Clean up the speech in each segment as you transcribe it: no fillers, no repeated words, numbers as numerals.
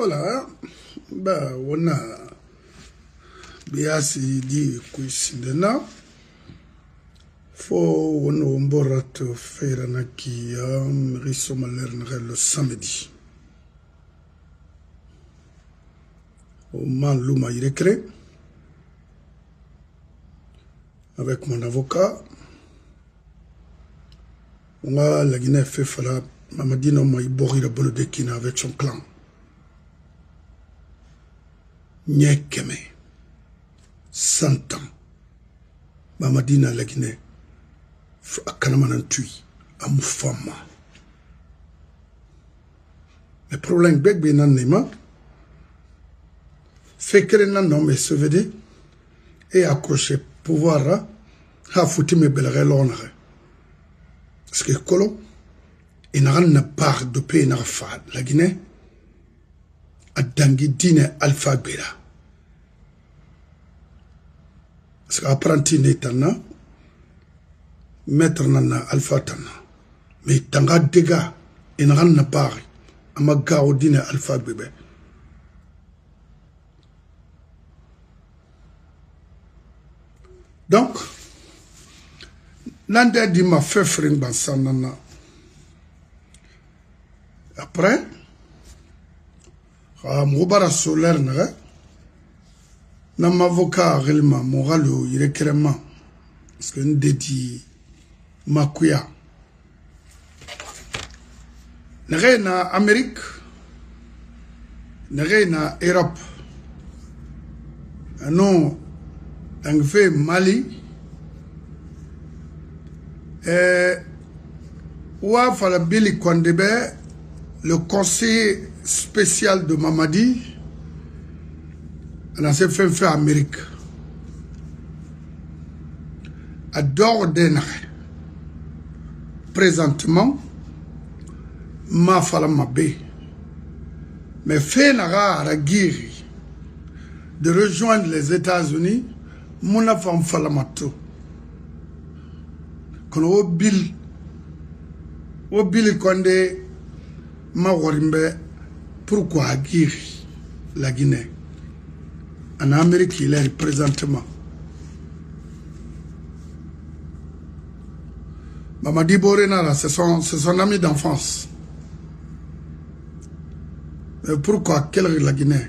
Voilà, bah on a biasi di kuisindena fo on borat faire naki riso malernere le samedi. Au man luma irekre avec mon avocat. On a la Guinée fait fala Mamadino m'a ibori la bolo de Kina avec son clan. Nyekeme 100 ans. Mamadina la Guinée a Kanamanantui à Moufama. Le problème bec bien nema fait que les noms se vedaient et accroché pouvoir à foutu mes belles relonnes. Parce que Kolo, il n'a pas part de paix n'a pas la Guinée a dangi dîne alphabet. Parce qu'apprenti n'est tana, maître nana alpha tana. Mais tanga dégâts, il n'a pas part à ma gare au dîne alphabet. Donc, Nanda dit ma fait fring bansanana. Après, Moubara solaire n'a m'avocat réellement moral il est clairement parce que nous dédie Makuya. N'a na Amérique, n'a na Europe. Non, on fait Mali. Ouah, fala Billy Kondebe, le conseiller spécial de Mamadi, on a fait Amérique. À Dorden, présentement, ma fala Mabé, mais fait Nara Ragiri de rejoindre les États-Unis, mon femme fala Mato. Quand on Bill Condé ma warimbe pourquoi Aguirre la Guinée en Amérique il est présentement Mamadi Borenara c'est son ami d'enfance mais pourquoi quelle la Guinée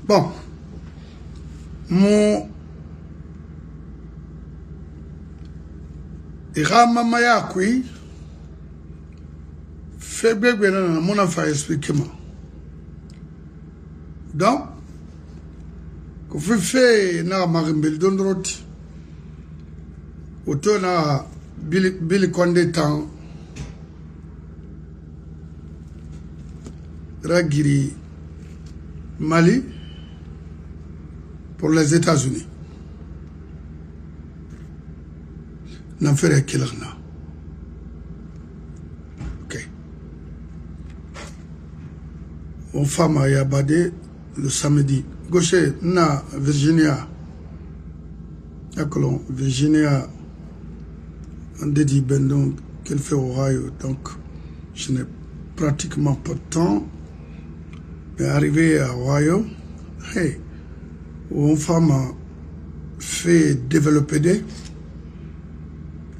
bon mon Ira mamaya kui fait bébé na mon enfant expliquement. Donc ko fait na marimbel dondroti auto na Billy Condé temps Ragiri Mali pour les États-Unis. N'en ferait qu'il en a. Ok. Aux femmes à Yabade le samedi. Gaucher, na Virginia. D'accord, Virginia. On dédie Bendon qu'elle fait au rail. Donc, je n'ai pratiquement pas de temps. Mais arrivé à Ohio, hey, où une femme a fait développer des.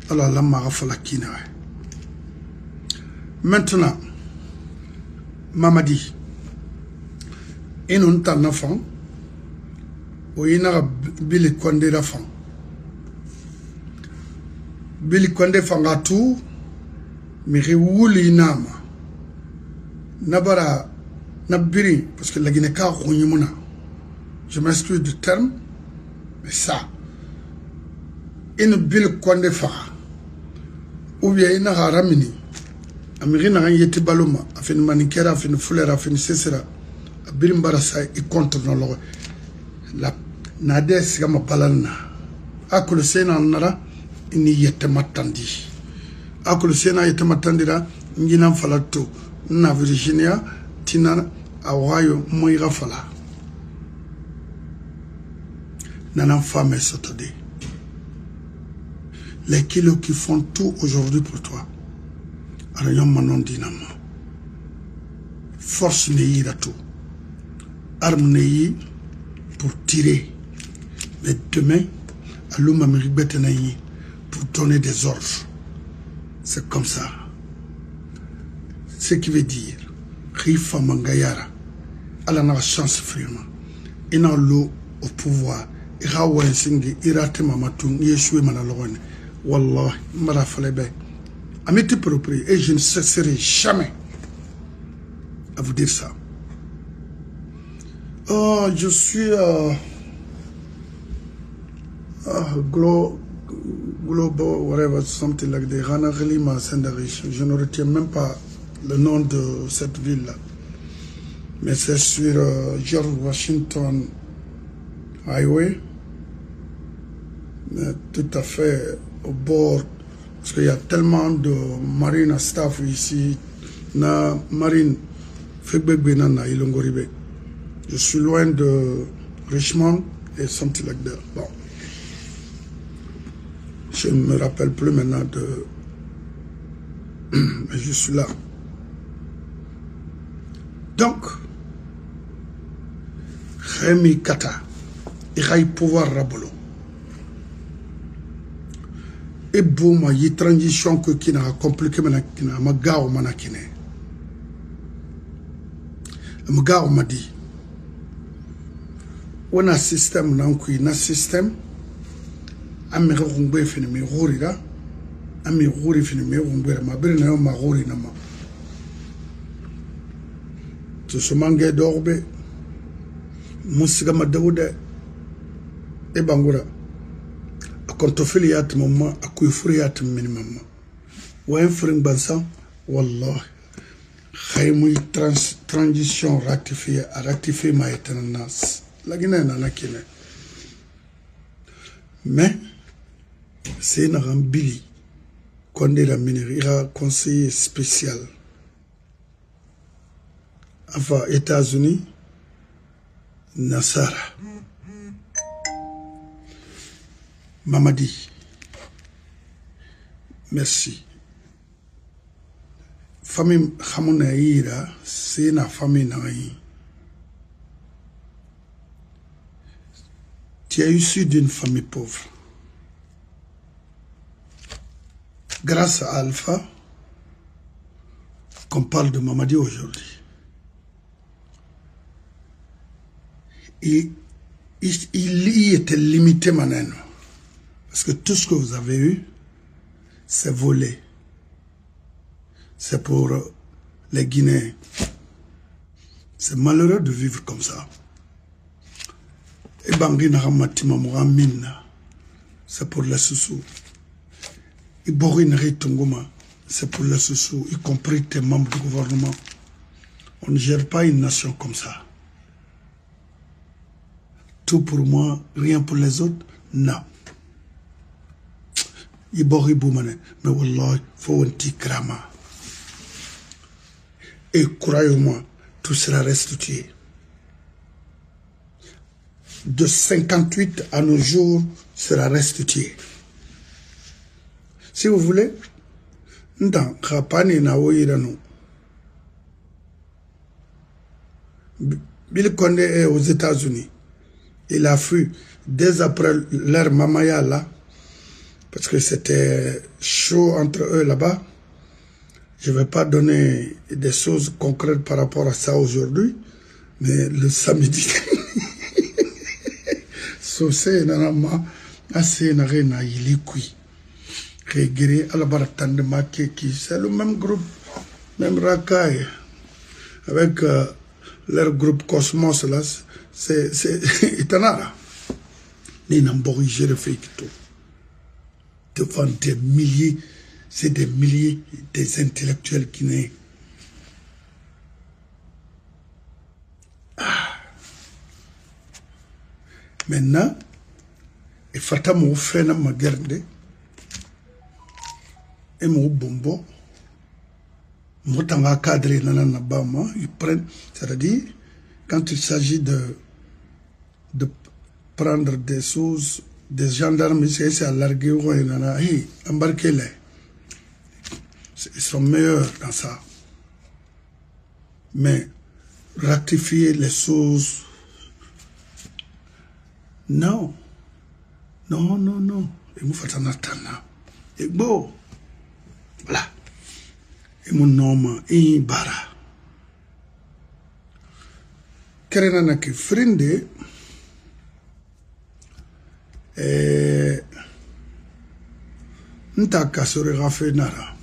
Alors, la marafala kina. Maintenant, Mamadi, il y a un enfant, ou il y a Billy Condé d'enfant. Billy Condé fanga tout, mais il y a un Nabara, Nabiri, parce que la Guinée ka Rounimouna. Je m'excuse du terme, mais ça, il Billy Condé fanga. Ou bien il y a un ramini. Américain a été baloma, a fait une manicure, a fait une foulère, a fait une cessera. A bilimbarasa et contre nos la nade sigama palana. A que le Sénat nara, il n'y était matandi. A que le Sénat était matandira, il n'y a pas tout. Na Virginia, Tina, Awayo, Moira Fala. Nana femme sautée. Les kilos qui font tout aujourd'hui pour toi. Alors, manon dinamo. force n'est pas tout. Arme n'est pour tirer. Mais demain, à l'homme pour donner des ordres. C'est comme ça. Ce qui veut dire, Rifa Mangayara, elle a la chance vraiment. Il a l'eau au pouvoir. Il a ouensingi, il a temamatung, il a échoué manalorone. Wallah, mara falebe. Amiti propre, et je ne cesserai jamais à vous dire ça. Oh, je suis global, whatever, something like that. Ranaghlima Sendarish. Je ne retiens même pas le nom de cette ville-là. Mais c'est sur George Washington Highway. Mais tout à fait au bord. Parce qu'il y a tellement de marine staff ici. Na marine. Fegbegbenana Ilongoribe. Je suis loin de Richmond et something like that. Bon. Je ne me rappelle plus maintenant de... Mais je suis là. Donc, Rémi Kata, il a eu pouvoir rabolo. Et bon, il y a une transition qui n'a compliqué, qui n'a pas manakine. Le gars m'a dit, on a un système, on a un système, ami rongbe fini mi gori da ami gori fini mi rongbe ma bere na ma gori na ma to so mange dorbe musiga ma dawude e bangura akonto filiyat mamma akuy furiyat minimum wa fring bansa wallah khaymu transition rectifier ma eternas la guinée na kine mais c'est un rambili qu'on est la minerie, il a conseiller spécial. Enfin, États-Unis, Nassara. Mamadi. Merci. Famille Khamonaïra, c'est une famille naïe. Tu es issu d'une famille pauvre. Grâce à Alpha, qu'on parle de Mamadi aujourd'hui. Il y était limité maintenant. Parce que tout ce que vous avez eu, c'est volé. C'est pour les Guinéens. C'est malheureux de vivre comme ça. Et Bangui Naramatima Mouramina, c'est pour les sous-sous. Et Borinari Tunguma, c'est pour les sous-sous, y compris tes membres du gouvernement. On ne gère pas une nation comme ça. Tout pour moi, rien pour les autres, non. Ibori Boumane, mais wallah, il faut un petit krama. Et croyez-moi, tout sera restitué. De 58 à nos jours sera restitué. Si vous voulez, dans Rapani na Oirano, Bill Condé est aux États-Unis. Il a fui dès après l'ère Mamaya là, parce que c'était chaud entre eux là-bas. Je ne vais pas donner des choses concrètes par rapport à ça aujourd'hui, mais le samedi, c'est le même groupe, même Rakai, avec leur groupe Cosmos là, c'est Itanara. Ils n'ont pas fait tout. Devant des milliers, c'est des milliers des intellectuels qui naissent. Maintenant, il faut que je fasse ma garde et mon bombo. Je vais cadrer dans bama. Ils prennent, c'est-à-dire, quand il s'agit de prendre des choses, des gendarmes, c'est à larguer, embarquez-les. Ils sont meilleurs dans ça. Mais rectifier les choses. Non. Non, non, non. Et vous faites un attendant. Et bon. Voilà. Et mon nom est Bara. Kerenana ki frinde. Nta kasore gafe nara.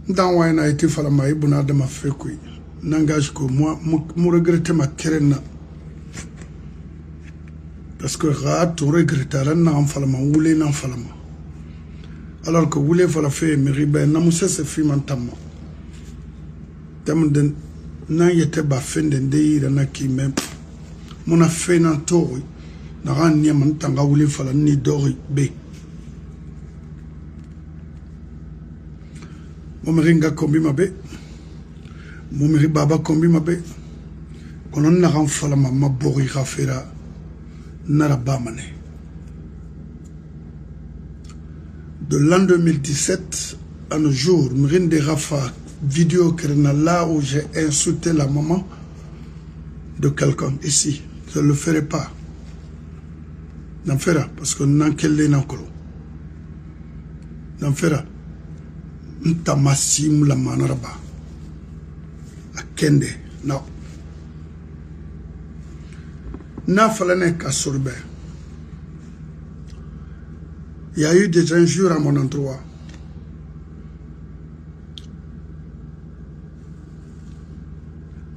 Nta wana iti falama ibuna adama fekui. N'engage que moi, me regrette ma kerena. Parce que tu regretteras n'en falama, oulé n'en falama. Alors que oulé fala fait meribe, n'amousse se film en tamma. Tam den, n'en yete ba fin den deira na ki même. Mon a fait n'en tori. N'aran ni amantanga oulé fala ni dori be. Momeringa kombi mabe. Momiri baba kombi mabe. Konon n'aran falama ma bori rafera. Narabamane. De l'an 2017 à nos jours, Mrinde Rafa, vidéo là où j'ai insulté la maman de quelqu'un ici. Je ne le ferai pas. N'en fera, parce que n'en qu'elle n'en colo. N'en fera. N'tamassim la manaraba. A Kende, non. N'a fallu qu'à Sorbet. Il y a eu des injures à mon endroit.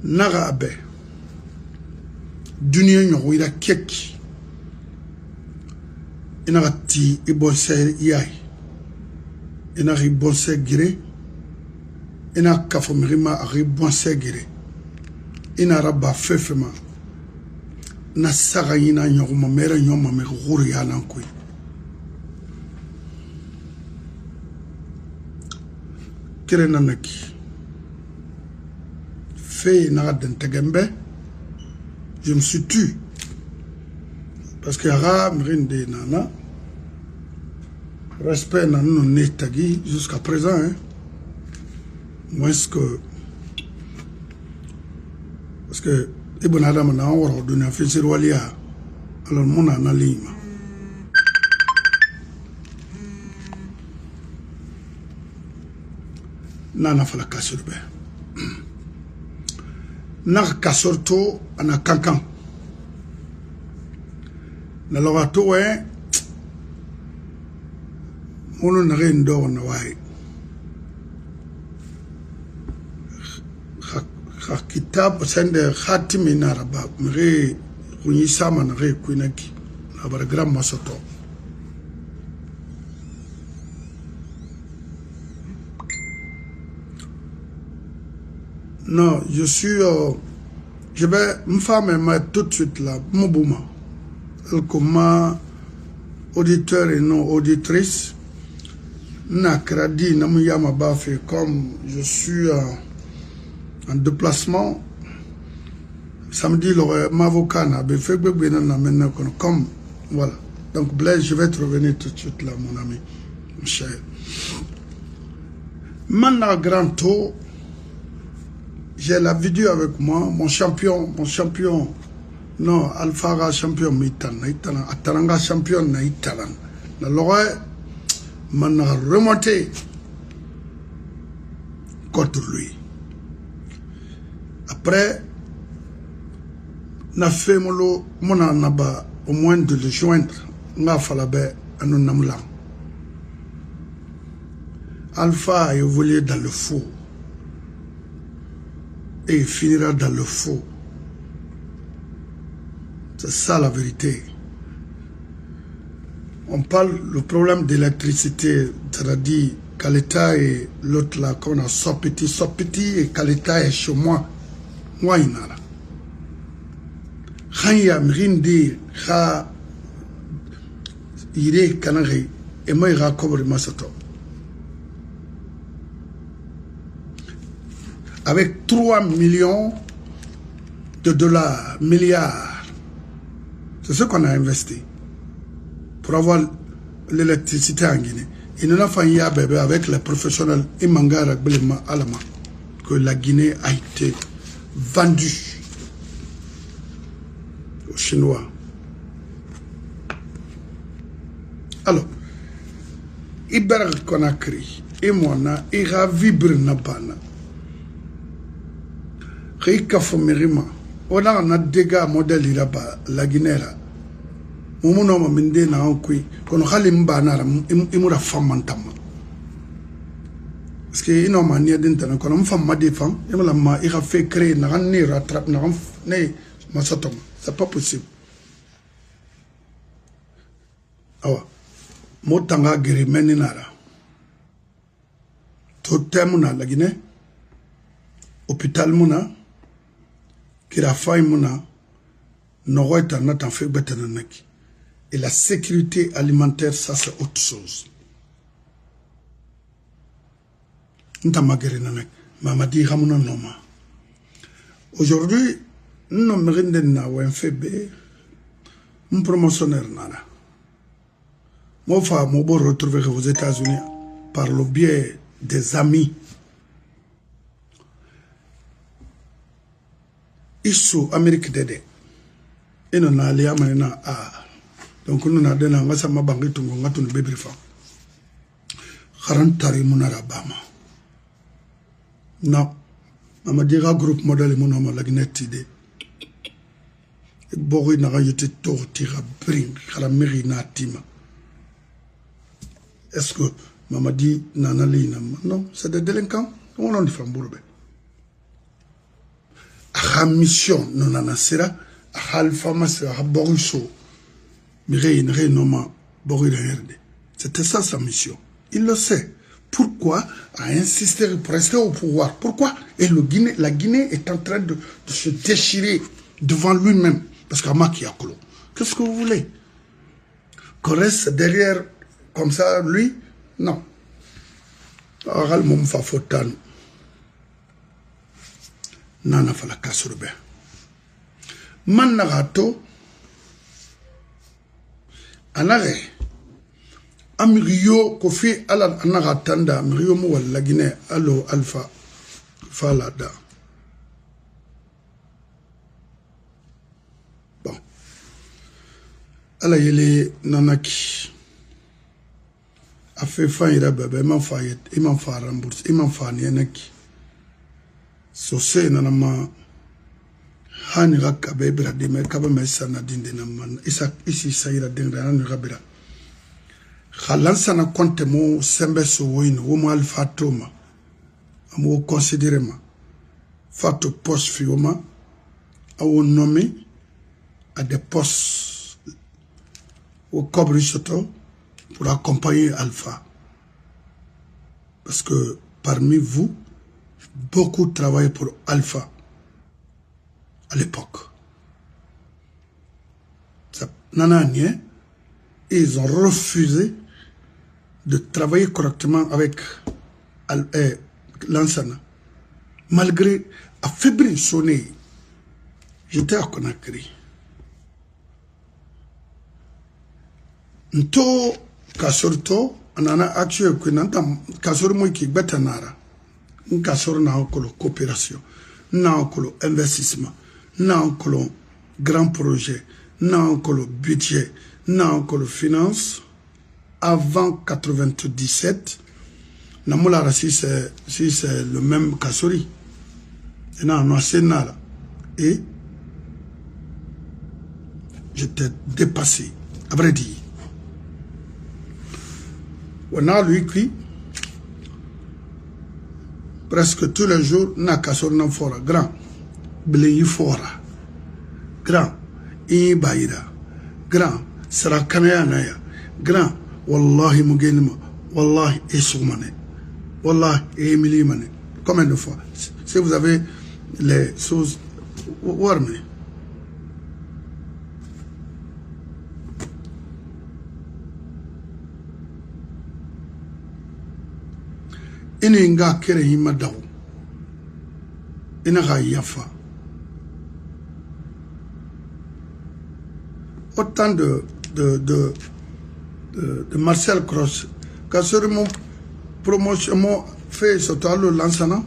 Naga abe. Dunia nyo ira keki. Inaga ti ibonse yai. Inaga ibonse gire. Inaga kafomirima ari ibonse gire. Inaga ba fefema. Na saga yina nyoguma mera nyoma me guru ya lankui. Kirena naki. Fait naga dentegembe. Je me suis tué. Parce que yara mrinde nana. Respect nanou netagi jusqu'à présent. Hein. Moins que. Parce que Ibn Adam na waro dunia fisir walia alors muna na lima nana fala kasurbe na kasorto ana kankan na logato we munu na rendo na wai kitab sende khatimi na raba mre kunyi sama na re kuinaki na baragram masoto non je suis je vais me faire mettre tout de suite là Moubouma comme auditeur et non auditrice na kradi na muyama bafe comme je suis en déplacement. Samedi, m'avocat n'a pas fait comme voilà. Donc Blaise, je vais te revenir tout de suite là, mon ami, mon cher. Maintenant, grand tour, j'ai la vidéo avec moi, mon champion, non, Alphara champion, Ataranga champion, la l'aurait remonté contre lui. Après, na fait mon naba au moins de le joindre, n'a fallu à nous namla. Alpha a évolué dans le faux et il finira dans le faux. C'est ça la vérité. On parle le problème d'électricité, c'est-à-dire Kaleta et l'autre là qu'on a Sopiti et Kaleta est chez moi. Wainara. Khaya mrindi kha ire kanare et moi ira couvrir masato. Avec 3 millions de dollars, milliards, c'est ce qu'on a investi pour avoir l'électricité en Guinée. Il n'en a pas eu bébé avec les professionnels Imangara Belema Alama. que la Guinée a été vendue aux Chinois. Alors, Iber Conakry, et moi, il a vibré na bana. Rika Fomerima, on a dégâts modèle là-bas, la Guinée là. Mumuno ma minde na onkui, kono halim banara, imura famantama. Parce que ino mania d'interne, kono m'fam ma défend, imala ma, il a fait créer, n'a rien rattrape, n'a rien, ma sotom. C'est pas possible. Awa, motanga giri meninara. Totem muna la Guinée, hôpital muna, kirafay muna, noroita natan fait betananaki. Et la sécurité alimentaire, ça c'est autre chose. Aujourd'hui, nous sommes un promotionnaire. Moi, je vais retrouver aux États-Unis par le biais des amis. Ils sont Amérique d'Aide. Et nous allons maintenant à. Donc nous avons dit que nous avons dit que nous avons dit que nous avons non, je me dis que le groupe modèle est la Guinée. Et Bori n'a pas été torturé, bring, la mairie n'a tima. Est-ce que maman dit nanali non, c'est des délinquants. On en dit Fambourbe. À mission, non anasera, à alpha masera, à Boriso, Mireille, Renoma, Bori. C'était ça sa mission. Il le sait. Pourquoi a insisté pour rester au pouvoir? Pourquoi? Et la Guinée est en train de se déchirer devant lui-même. Parce qu'à Makiakolo. Qu'est-ce que vous voulez? Qu'on reste derrière comme ça, lui? Non. Aral mom fa fotan. Nana fa la kasurbe. Man nagato. Anare. Amirio kofi ala anagatanda amirio mo la Guinée allo alpha falada. Bon. Ala yele nanaki. A fait fin ira bébé il m'en fa rembourser, il m'en fa nienaki. Sosé nanama hani rakabe bra de me kaba mesa na dinde na man isa isi sayira dingra na rabira. Khalansana compte mo sembe so woino wo mo alfa toma amo considérément fato poste fioma au nommé à des postes au Cobrichoto pour accompagner Alpha parce que parmi vous beaucoup travaillent pour Alpha à l'époque ça nananie ils ont refusé de travailler correctement avec Lansana. Malgré affaibli sonné, j'étais à Conakry. Nto kasorto anana actuel que n'entend kasor moi qui betanara. Un kasor na okolo coopération, na okolo investissement, na okolo grand projet, na okolo budget, na okolo finance. Avant 97, Namoula si c'est le même Kassori. Et non, c'est là. Et j'étais dépassé, à vrai dire. On a lui qui, presque tous les jours, n'a Kassori n'a fora, grand, Bléi fora, grand, Ibaïda, grand, Sarakanaya Naya, grand, Wallahi Mugenima, Wallahi Essoumane, Wallahi Emilimane. Combien de fois? Si vous avez les choses, warme. Ininga kere himadao. Inaga yafa. Autant de Marcel Cross, quand sur mon promotion, mon fait surtout le lancement,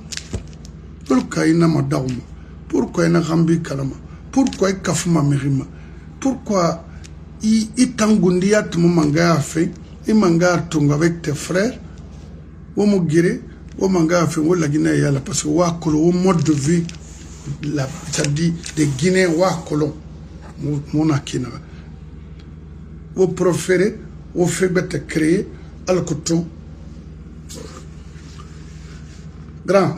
pourquoi ina madauma, pourquoi ina gambi kalama, pourquoi kafuma mirima, pourquoi itangundia tumu manga fait, manga tunga avec tes frères, ou mo gire, ou manga fait ou la Guinée yala parce que wa kolo mode de vie la c'est-à-dire des Guinéens wa kolo mon akina. Vous préférez vous faites créer al coton grand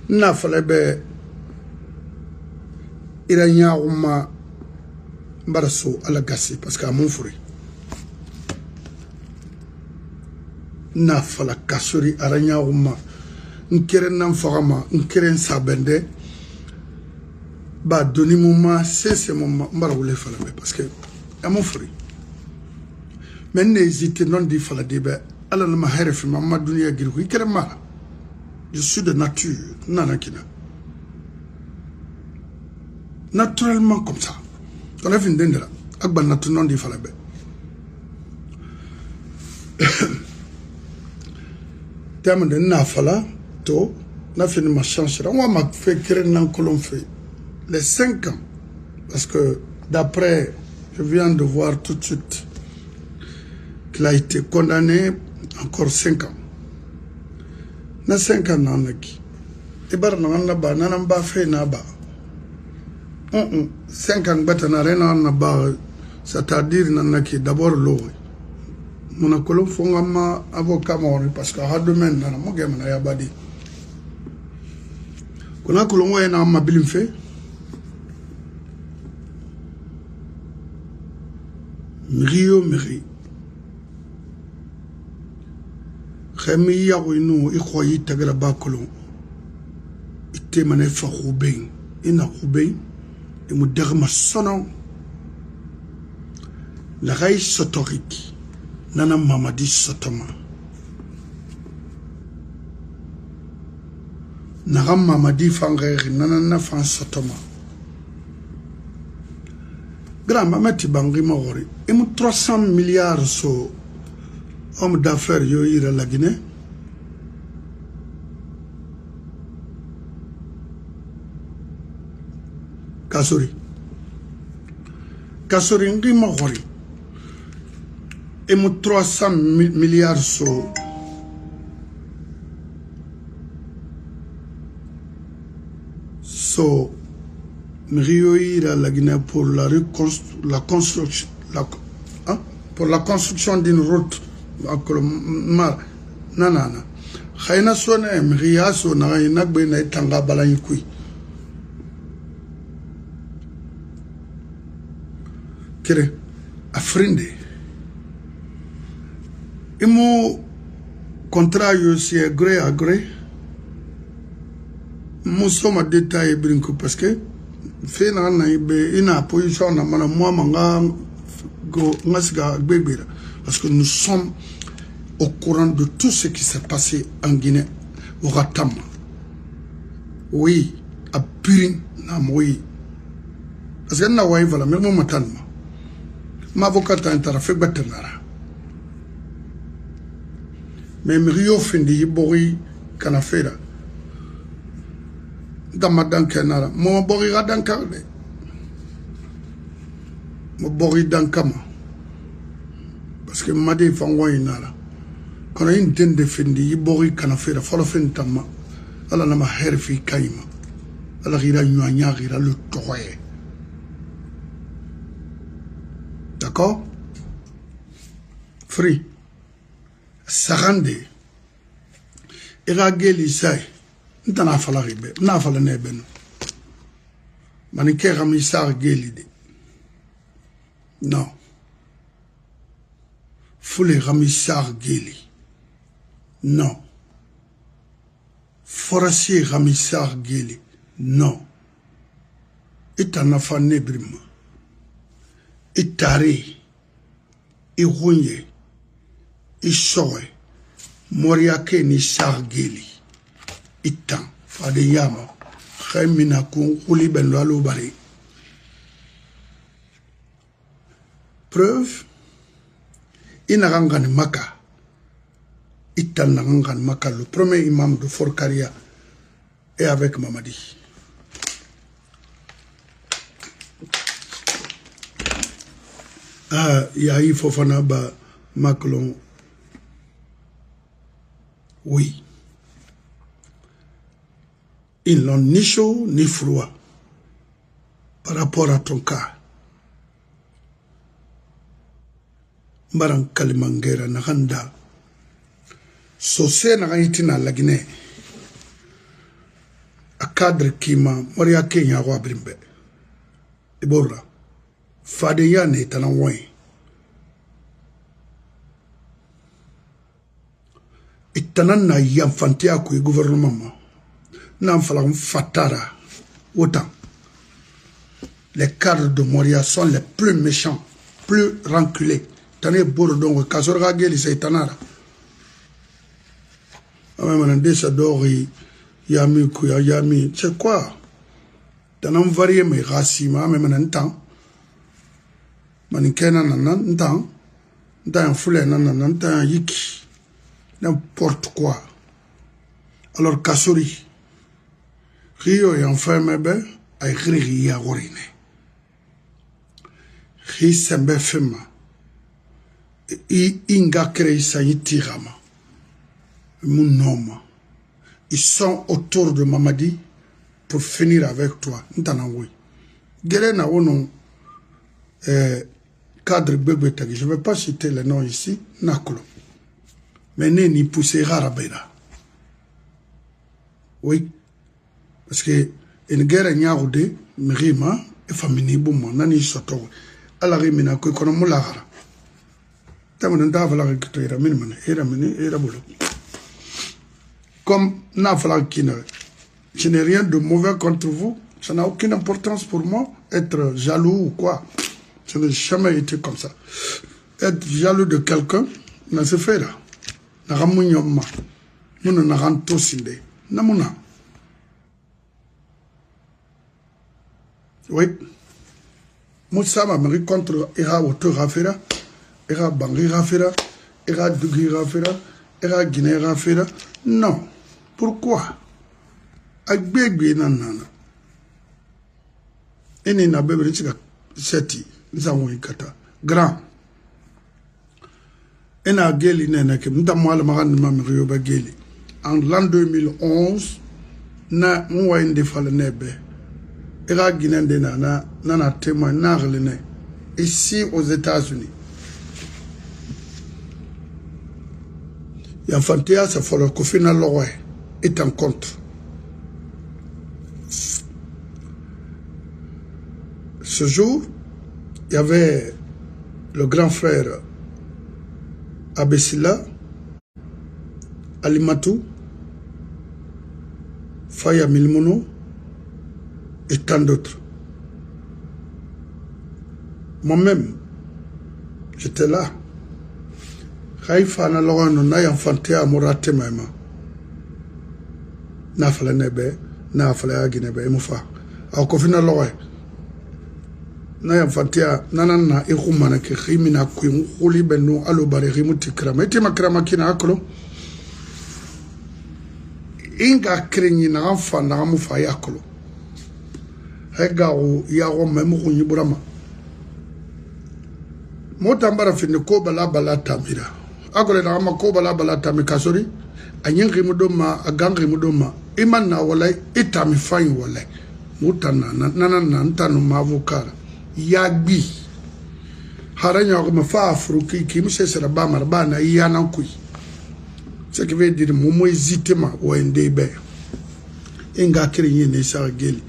n'a fallait be iranya uma baraso ala gassi parce qu'à mon fruit n'a fala kasuri aranya uma nkeren nan fagama nkeren sabende ba doni moma c'est moment mbara wule fala be parce que à mon fruit mais n'hésitez non di fala dibe ala na maharifi mamma dunia girku ikeren mara je suis de nature nanakina naturellement comme ça on a fini d'endra akba natu non di fala be terme de nafala to na fini ma chance on m'a fait créer nan colon fait les 5 ans parce que d'après je viens de voir tout de suite qu'il a été condamné encore 5 ans na 5 ans nanaki ibar na ba nan ba fait na ba 5 ans batana rena na ba c'est-à-dire nanaki d'abord l'eau mon colon fongama avocat mori parce que ha domaine na mo gem na ya badi kona colon way na ma bilim fe Rio Miri Khami ya winu ikhoyi tagala ba colon ite mané fa khoubeng ina khoubeng et mu derma sonon la raïs sotorique nana mamadi sotoma nagam mamadi fangeri nana na fan sotoma grand mamati bangi magori et mu 300 milliards so homme d'affaires yo ira la Guinée kasori ngi magori et mu 300 milliards so Rio ira la Guinée pour la construction pour la construction d'une route nanana khayna sona Rio so na inagbe na tanga balanyi kui kire afrindi imu contrat yo c'est gré à gré nous sommes détaillé brinko parce que fait na ibe ina position na mana moi manga go ngasga gbebira parce que nous sommes au courant de tout ce qui s'est passé en Guinée au Ratam oui à Pirin na oui parce que na wa voilà même mo matanma ma avocat a fait battenara mais Rio Fendi Bori Canafera Damadan Kenara, mon Bori Radankarde, mon Bori Dankama, parce que Madi Fangoinara, quand on intend de Fendi Bori Canafera, Falafentama, à la Nama Herfi Kaima, à la Rira Nuanya, Rira le Toye. D'accord? Free. Sarande irageli sai ntana fala ribe na fala neben manike ramisar geli de non fule ramisar geli non forasier ramisar geli non itana fa nebrima itari irunye Isoe Moriake ni Sargeli Itan Fadeyama Khemina Kun Kuli Benlo Bari. Preuve Inarangan Maka Itan Narangan Maka, le premier imam de Forcaria et avec Mamadi. Ah, Yahi Fofana ba Macron. Oui. Ils n'ont ni chaud ni froid par rapport à ton cas. Mbaran Kalimangera Naganda. Sosé Nagayitina Lagine. A cadre Kima, Maria Kenya Wabrimbe. Ebora. Fadeyane Tanaway. Itanana Yamfantia kui gouvernement. N'enfalam Fatara. Autant. Les cadres de Moria sont les plus méchants, plus ranculés. Tane Bourdon, Kasorga Geli, c'est Tanara. Amène ça d'ori, Yami Kuya Yami. C'est quoi? Tanam varié, mais Rassima, même un temps. Manikena nanan, temps. D'un foulé nanan, d'un yiki. N'importe quoi. Alors, Kasori. Rio et enfin, mebe, a écrit Yagorine. Ri sembe fema. I inga krei sa yitirama. Mon nom. Ils sont autour de Mamadi pour finir avec toi. Ntanaoui. Gelena ono cadre bébé tagi. Je ne vais pas citer les noms ici. Nakolo. Mais ni poussé Rabera. Oui. Parce que une guerre n'y a rodé, Mérima, et famille boum, nani soto. À la rimina, que qu'on a moulagara. Tamananda va la récupérer, era boulot. Comme Nafalakina, je n'ai rien de mauvais contre vous, ça n'a aucune importance pour moi, être jaloux ou quoi. Je n'ai jamais été comme ça. Être jaloux de quelqu'un, n'a se fait là. Naramunyoma, nous n'avons pas sindé. Namuna. Oui. Moussa m'a mis contre Ira Auto Rafera, Ira Bangui Rafera, Ira Dugui Rafera, Ira Guinée Rafera. Non. Pourquoi? Agbegbe nanana. Eni na bebe chika seti nzamwe kata grand. Ena geli nene ke mta mwala magani mamriyo ba geli. En l'an 2011 na mwa inde fale nebe. Ira Guinée de nana témoin narlene ici aux États-Unis. Yanfantia ça faut le kofina lowe est en contre. Ce jour, il y avait le grand frère Abessila, Alimatou, Faya Milmono et tant d'autres. Moi-même, j'étais là. Haïfa na logano na yanfante amurate mema. Na fala nebe, na fala aginebe mufa. Akofina lowe. Na yanfante nanana ikhumana ke khimina ku khuli benu alo bare khimuti krama. Eti makrama kina akolo. Inga krenyi na amfa na amufa yakolo. Hega o yago memu kunyi burama. Motambara fini ko bala tamira. Agole na ama ko bala tami kasori. Anyengi mudoma, agangi mudoma. Iman na walay, itami fayin walay. Mutana, nanana, ntanu mavukara. Yagbi. Haranya ko mafa afruki, kimise seraba marbana, yana kui. Ce qui veut dire, momo ezitema, oendebe. Inga kiri yene sa geli.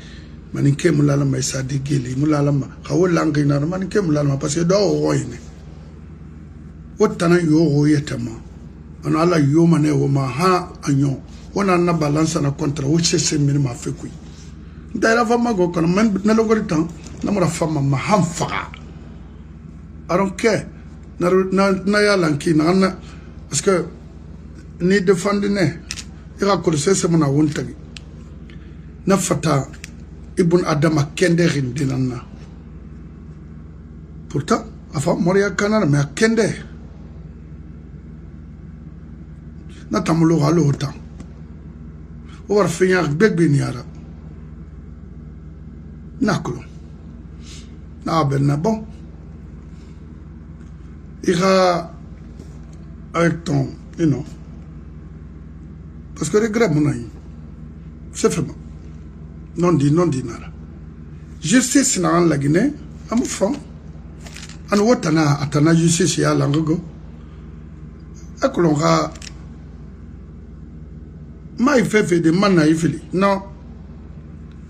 Manike mulalama isa de geli, mulalama. Kawo langi na manike mulalama, parce que do oine. Otana yo yetama. Ana ala yo mane wo ma ha anyo. Ona na balance na kontra wo chese minima fekui. Ndaira fama go kono men na logori tan na mura fama ma hamfa. I don't care. Na ya lanki na parce que ni defendre ne. Ira ko sese mona wontagi. Na fata Ibn Adama kende rindinana. Pourtant, enfin, Moria Kanana, mais kende. Natamulo halo autant. o war fenya begbe ni ara nakolo na ben na bon ira avec ton parce que regret mon ami c'est vraiment non dit nara justice na la Guinée am fond an wotana atana justice ya langogo akolonga mai fefe de manna ifili non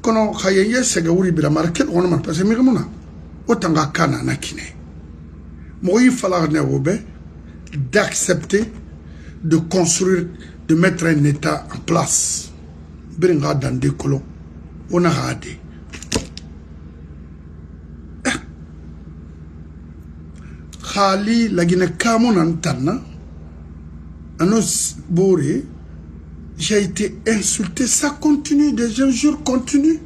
kono khayeye sega wuri bira markel on man parce que mirmuna otanga kana na kine mo yi falloir ne wobe d'accepter de construire de mettre un état en place bringa dans des colons on a radé khali la Guinée kamonan tanna anos bouré. J'ai été insulté, ça continue, des injures continuent.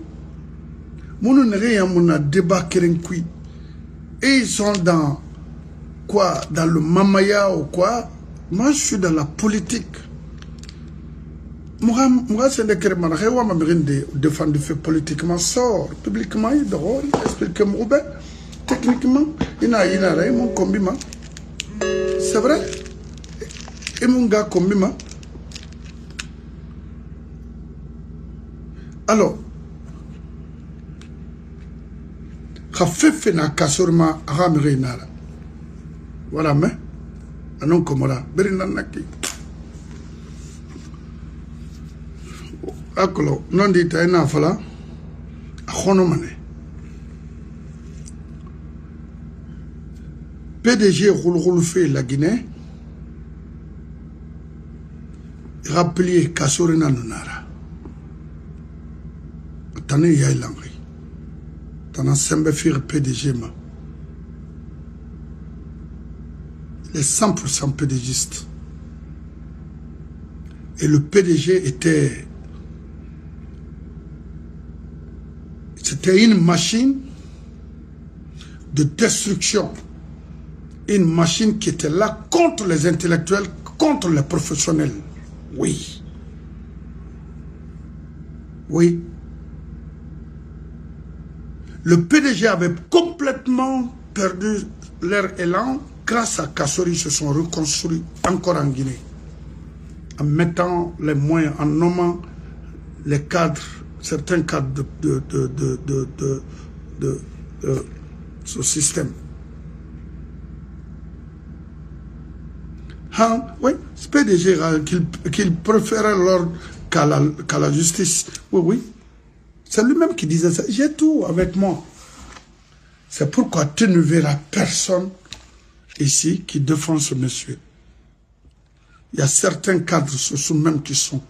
Mon rien, mon débat kerenkui. Et ils sont dans quoi? Dans le mamaya ou quoi? Moi, je suis dans la politique. Moi, c'est des créments. Je vais défendre fait politiquement, sort publiquement, il doit expliquer mon techniquement, il y a mon combiment. C'est vrai? Et mon gars combiment. Alors, na kasurma ahamire nara. Voilà, mais anon komora berinanaki. Akolo non dit taina fala akhono mané. PDG roule fait la Guinée. Rappelier kasurina nara. Tane yay langri. Tana sembe fir PDG ma. Il est 100% PDGiste. Et le PDG c'était une machine de destruction. Une machine qui était là contre les intellectuels, contre les professionnels. Oui. Oui. Le PDG avait complètement perdu leur élan. Grâce à Kassori, ils se sont reconstruits encore en Guinée. En mettant les moyens, en nommant les cadres, certains cadres de ce système. Hein? Oui, c'est PDG qu'il préférait l'ordre qu'à la justice. Oui, oui. C'est lui-même qui disait ça. J'ai tout avec moi. C'est pourquoi tu ne verras personne ici qui défend ce monsieur. Il y a certains cadres sociaux même qui sont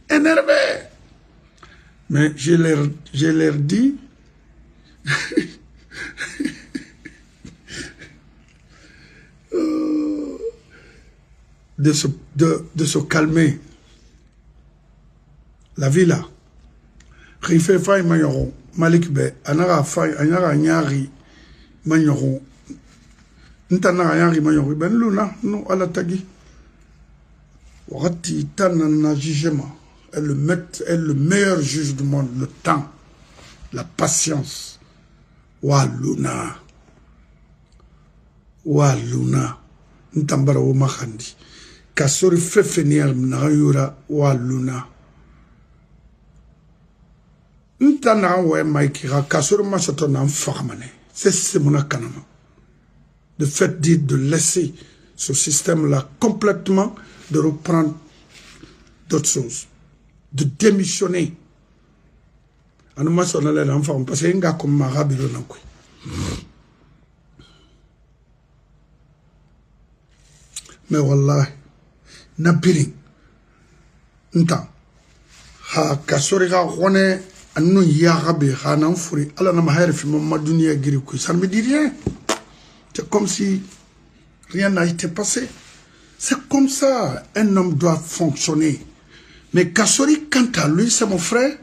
énervés. Mais je leur dis de se calmer. La vie là. Rife fay mayoro Malik be anara fay anara nyari mayoro ntana nyari mayoro ben luna no ala tagi wakati tana na jugement est le meilleur juge du monde, le temps, la patience. Waluna ntambara wo makhandi kasori fefeniel mnayura waluna ntana we maikira kasori masato na mfamane c'est mon kanama. Le fait de laisser ce système-là complètement, de reprendre d'autres choses, de démissionner. Anuma sonale l'enfant parce que nga comme marabilo nankwe. Mais wallah na biri nta ha kasori ga khone anu ya gabe khana furi ala na mahar fi mamma dunya giri ko ça ne me dit rien. C'est comme si rien n'a été passé. C'est comme ça un homme doit fonctionner. Mais Kassori, quant à lui, c'est mon frère.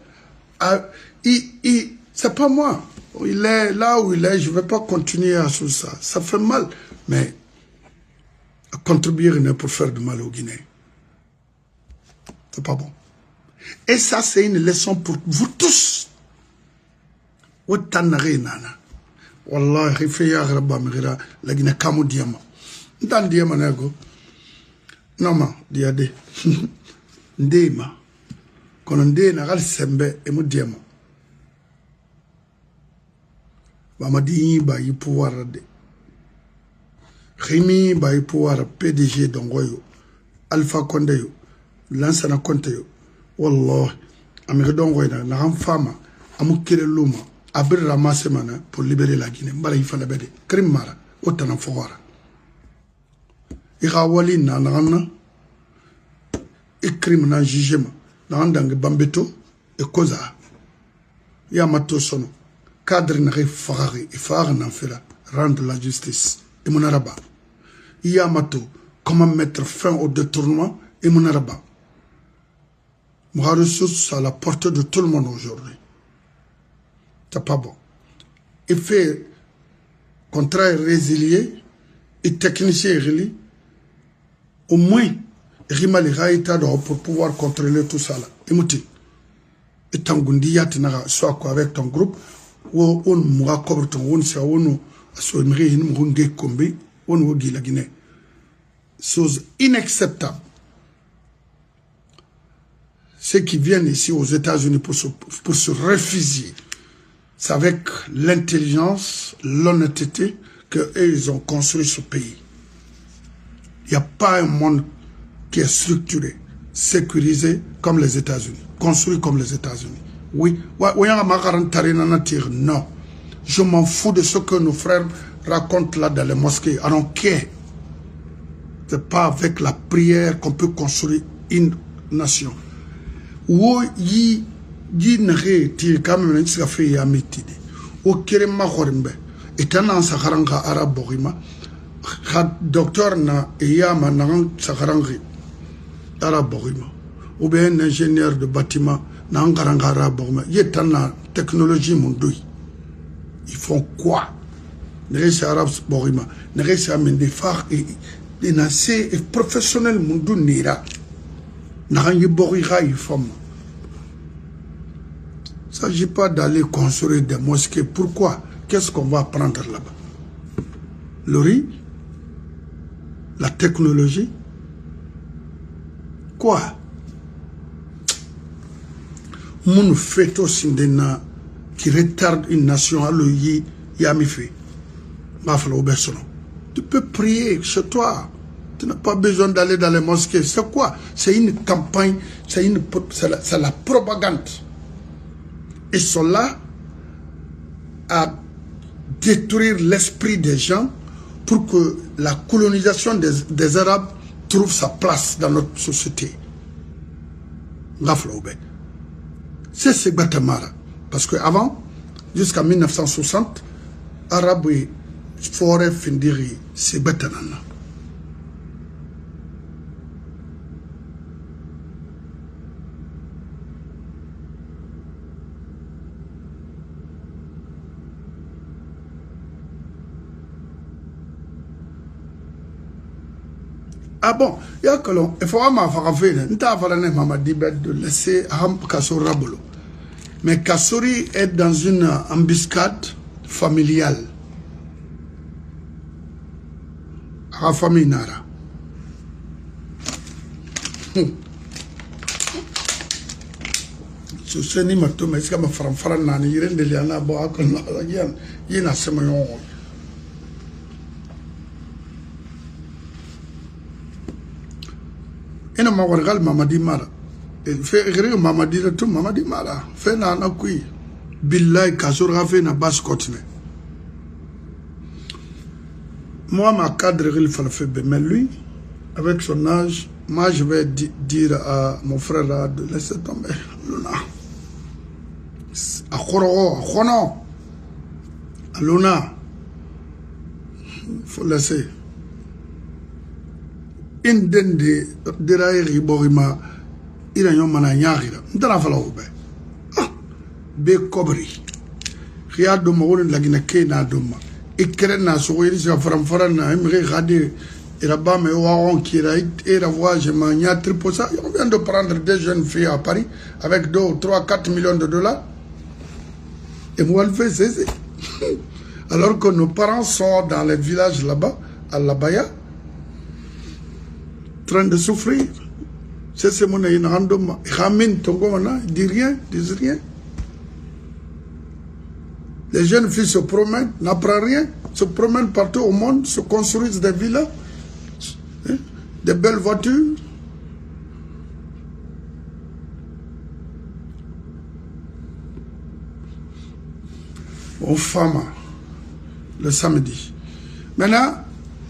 C'est pas moi. Il est là où il est. Je ne vais pas continuer à faire ça. Ça fait mal. Mais à contribuer pour faire du mal au Guinée. C'est pas bon. Et ça, c'est une leçon pour vous tous. Wallah, rifiya rabba migira lagina kamu diama. Ndan diama nego. Noma diade. Ndema. Kono nde na gal sembe emu diama. Mamadi ba yi pouvoir de. Rimi ba yi pouvoir PDG dongoyo. Alpha Condé yo. Lansana Conté yo. Wallah, amir dongoy na ram fama amu kire luma. Abir ramasse mana pour libérer la Guinée. Mbala il fallait bébé. Crime mara. Autant en foire. Ira wali na nana. Et crime na jugement. Nandang bambeto. Et causa. Yamato sono. Cadre na farari. Et farari n'en fera. Rendre la justice. Et mon araba. Yamato. Comment mettre fin au détournement. Et mon araba. Mon ressource à la portée de tout le monde aujourd'hui. C'est pas bon. Il fait contrat résilié et technicien résilié. Au moins, Rimali Raïta pour pouvoir contrôler tout ça là. Et mouti. Et tangundi yatinara soit quoi avec ton groupe ou on moura cobre ton on sa on assoimri une murunge kombi on wogi la Guinée. Chose inacceptable. Ceux qui viennent ici aux États-Unis pour se réfugier. C'est avec l'intelligence, l'honnêteté qu'ils ont construit ce pays. Il n'y a pas un monde qui est structuré, sécurisé comme les États-Unis, construit comme les États-Unis. Oui, non. Je m'en fous de ce que nos frères racontent là dans les mosquées. I don't care. Ce n'est pas avec la prière qu'on peut construire une nation. Oui, Guinée, tu quand même un fait yamitide. Au Kerema Horimbe, et un Saharanga arabe Borima, docteur na Yama Nang Saharangi arabe Borima, ou bien un ingénieur de bâtiment Nangaranga arabe Borima, yetana technologie mondoui. Ils font quoi? N'est-ce pas arabe Borima, n'est-ce pas des phares et des nassés et professionnels mondou nira. Narangi Borira, ils font. Il ne s'agit pas d'aller construire des mosquées. Pourquoi? Qu'est-ce qu'on va prendre là-bas? Le riz? La technologie? Quoi? Mon feto sindena qui retarde une nation à l'oeil yamifi. Tu peux prier chez toi. Tu n'as pas besoin d'aller dans les mosquées. C'est quoi? C'est une campagne, c'est la propagande. Ils sont là à détruire l'esprit des gens pour que la colonisation des Arabes trouve sa place dans notre société. C'est ce Guatemala. Parce qu'avant, jusqu'en 1960, Arabes et forêt findiri, c'est Guatemala. Ah bon, il y a que l'on, il faut de laisser Kassori Rabolo. Mais Kassori est dans une embuscade familiale. À la famille Nara. Je sais ni ma tombe, est-ce que ma femme n'a ni rien de liana boa que y a semayon. Et non, ma Mamadi Mara. Il fait rire Mamadi de tout Mamadi Mara. Fait na kui. Billahi Kassori a fait na basse continue. Moi, ma cadre, il fallait faire. Mais lui, avec son âge, moi, je vais dire à mon frère de laisser tomber. Luna. À Khoro, à Khono. À Luna. Il faut laisser. Inden de deraïri borima ira yomana nyagira ndala fala obe be kobri riado mawon lagina kena doma ikere na so yiri sa faram faran na emre gade Et là-bas, mais on qui et la voix, je m'en ai pour ça. On vient de prendre des jeunes filles à Paris avec 2, 3, 4 millions de dollars. Et moi, elle fait cesser. Alors que nos parents sont dans les villages là-bas, à Labaya, en train de souffrir. C'est mon random. Ramine Tongomana, il dit rien, il dit rien. Les jeunes filles se promènent, n'apprennent rien, se promènent partout au monde, se construisent des villas, hein, des belles voitures. Aux femmes, le samedi. Maintenant,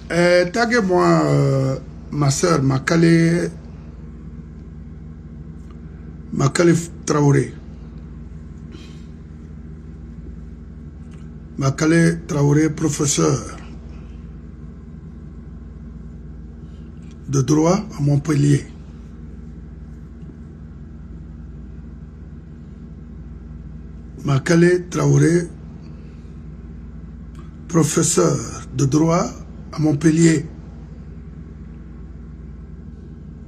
taguez-moi ma soeur, Makale Traoré. Makale Traoré, professeur de droit à Montpellier. Makale Traoré, professeur de droit à Montpellier.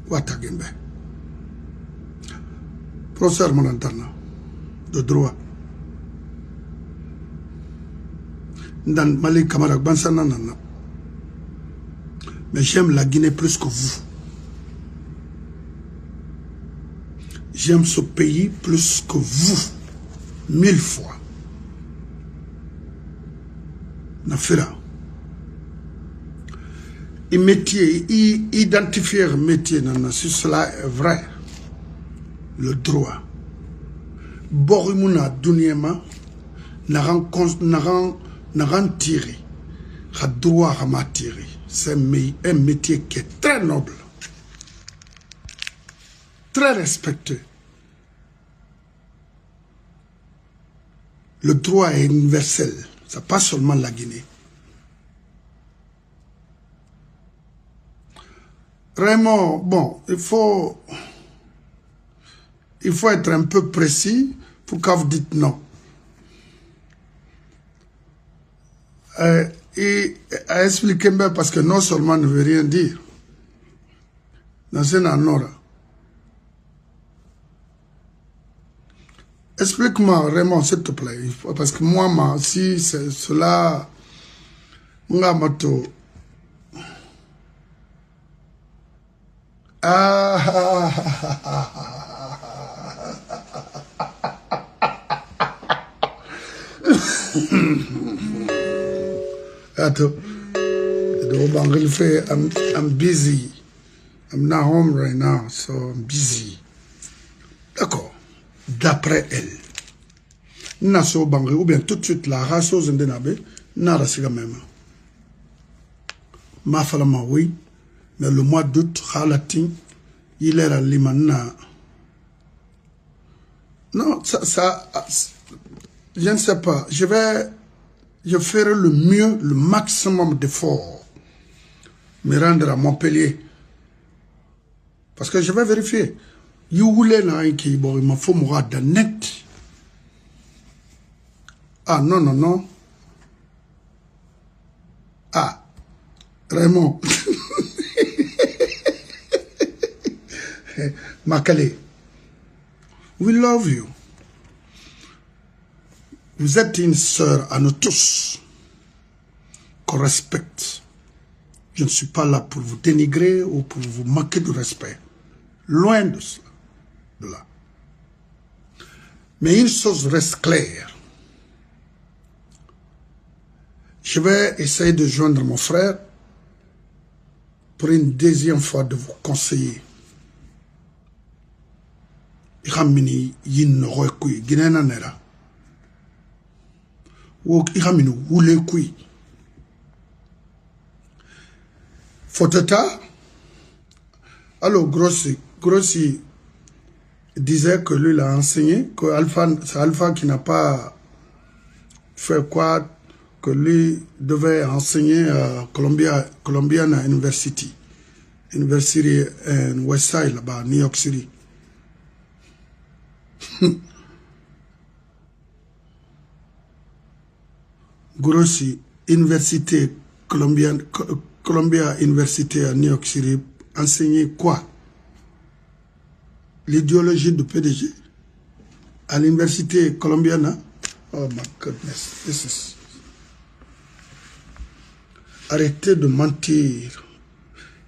Watagembe. Professeur Monantana de droit. Dans Mali Kamara Bansana Nana. Mais j'aime la Guinée plus que vous. J'aime ce pays plus que vous. 1000 fois. Nafira. Et métier, identifier un métier, si cela est vrai. Le droit. Borimuna Duniema n'aran tiré. Le droit à m'attirer. C'est un métier qui est très noble. Très respecté. Le droit est universel. Ce n'est pas seulement la Guinée. Vraiment, bon, il faut être un peu précis pour que vous dites non. Et à expliquer parce que non seulement ne veut rien dire. Dans ce nord. Explique-moi vraiment, s'il te plaît. Parce que moi, si c'est cela, I'm busy. I'm not home right now, so I'm busy. D'accord. D'après elle. Naso Bangri, ou bien tout de suite la race aux Indenabe, n'a siga même. Ma falama oui, mais le mois d'août, Halatin, il est à Limana. Non, ça, je ne sais pas. Je ferai le mieux, le maximum d'efforts. Me rendre à Montpellier. Parce que je vais vérifier. You voulez là, il m'a fait mourir de net. Ah, non, non, non. Ah, Raymond. Makale. We love you. Vous êtes une sœur à nous tous. Qu'on respecte. Je ne suis pas là pour vous dénigrer ou pour vous manquer de respect. Loin de cela. De là. Mais une chose reste claire. Je vais essayer de joindre mon frère pour une deuxième fois de vous conseiller. Iramini yin roekui ginena nera. Ou iramini wule kui. Foteta. Alors Grossi disait que lui il a enseigné, que c'est Alpha qui n'a pas fait quoi, que lui devait enseigner à Columbiana University in West Side là-bas, New York City. Grossi, Université Columbiana Columbia University à New York City, enseigner quoi? L'idéologie du PDG à l'université colombienne. Oh my goodness, this is... Arrêtez de mentir.